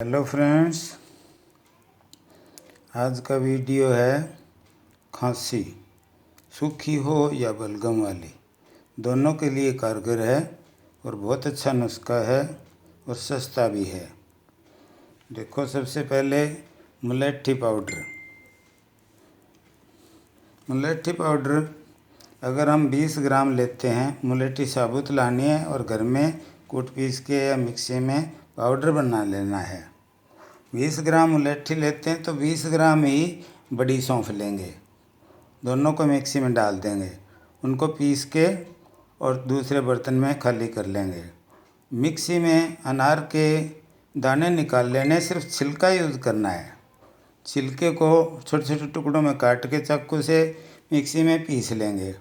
Hello friends, आज का video है खांसी सूखी हो या बलगम वाली, दोनों के लिए कारगर है और बहुत अच्छा नुस्खा है और सस्ता भी है। देखो, सबसे पहले मुलेठी पाउडर। मुलेठी पाउडर अगर हम 20 ग्राम लेते हैं, मुलेठी साबुत लानी है और घर में कूट पीस के या मिक्सी में पाउडर बना लेना है। 20 ग्राम मुलेठी लेते हैं तो 20 ग्राम ही बड़ी सौंफ लेंगे, दोनों को मिक्सी में डाल देंगे, उनको पीस के और दूसरे बर्तन में खाली कर लेंगे। मिक्सी में अनार के दाने निकाल लेने, सिर्फ छिलका यूज़ करना है। छिलके को छोटे छोटे टुकड़ों में काट के चाकू से मिक्सी में पीस लेंगे,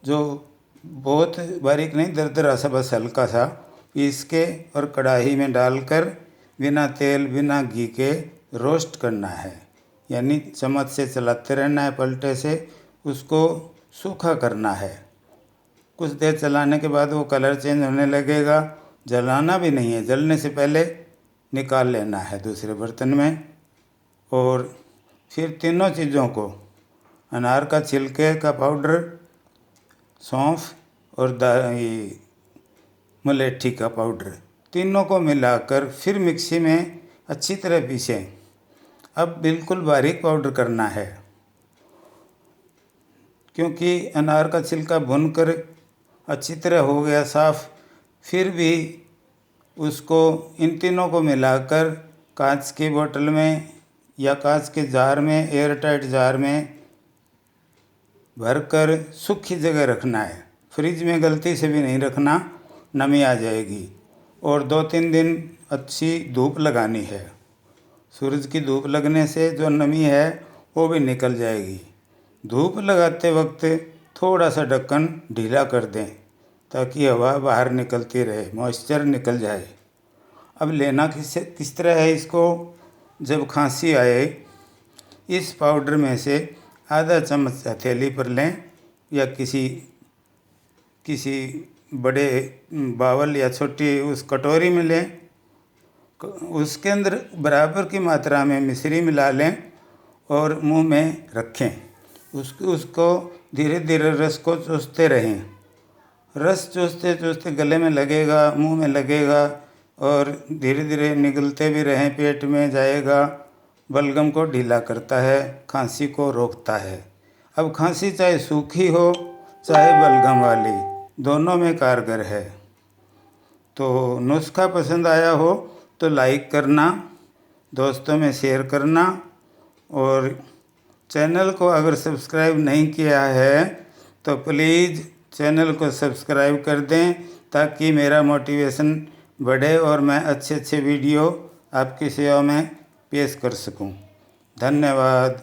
जो बहुत बारीक नहीं, दरदरा सा, बस हल्का सा पीस के और कढ़ाई में डालकर बिना तेल बिना घी के रोस्ट करना है, यानी चम्मच से चलाते रहना है, पलटे से उसको सूखा करना है। कुछ देर चलाने के बाद वो कलर चेंज होने लगेगा। जलाना भी नहीं है, जलने से पहले निकाल लेना है दूसरे बर्तन में। और फिर तीनों चीज़ों को, अनार का छिलके का पाउडर, सौंफ और मुलेठी का पाउडर, तीनों को मिलाकर फिर मिक्सी में अच्छी तरह पीसें। अब बिल्कुल बारीक पाउडर करना है, क्योंकि अनार का छिलका भूनकर अच्छी तरह हो गया साफ़। फिर भी उसको, इन तीनों को मिलाकर कांच की बोतल में या कांच के जार में, एयर टाइट जार में भरकर सूखी जगह रखना है। फ्रिज में गलती से भी नहीं रखना, नमी आ जाएगी। और 2-3 दिन अच्छी धूप लगानी है। सूरज की धूप लगने से जो नमी है वो भी निकल जाएगी। धूप लगाते वक्त थोड़ा सा ढक्कन ढीला कर दें ताकि हवा बाहर निकलती रहे, मॉइस्चर निकल जाए। अब लेना किस तरह है इसको? जब खांसी आए, इस पाउडर में से आधा चम्मच हथेली पर लें या किसी बड़े बावल या छोटी उस कटोरी में लें। उसके अंदर बराबर की मात्रा में मिश्री मिला लें और मुंह में रखें। उसको धीरे धीरे रस को चूसते रहें। रस चूसते चूसते गले में लगेगा, मुंह में लगेगा और धीरे धीरे निगलते भी रहें, पेट में जाएगा। बलगम को ढीला करता है, खांसी को रोकता है। अब खांसी चाहे सूखी हो चाहे बलगम वाली, दोनों में कारगर है। तो नुस्खा पसंद आया हो तो लाइक करना, दोस्तों में शेयर करना, और चैनल को अगर सब्सक्राइब नहीं किया है तो प्लीज़ चैनल को सब्सक्राइब कर दें, ताकि मेरा मोटिवेशन बढ़े और मैं अच्छे अच्छे वीडियो आपकी सेवा में पेश कर सकूं। धन्यवाद।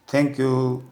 Thank you.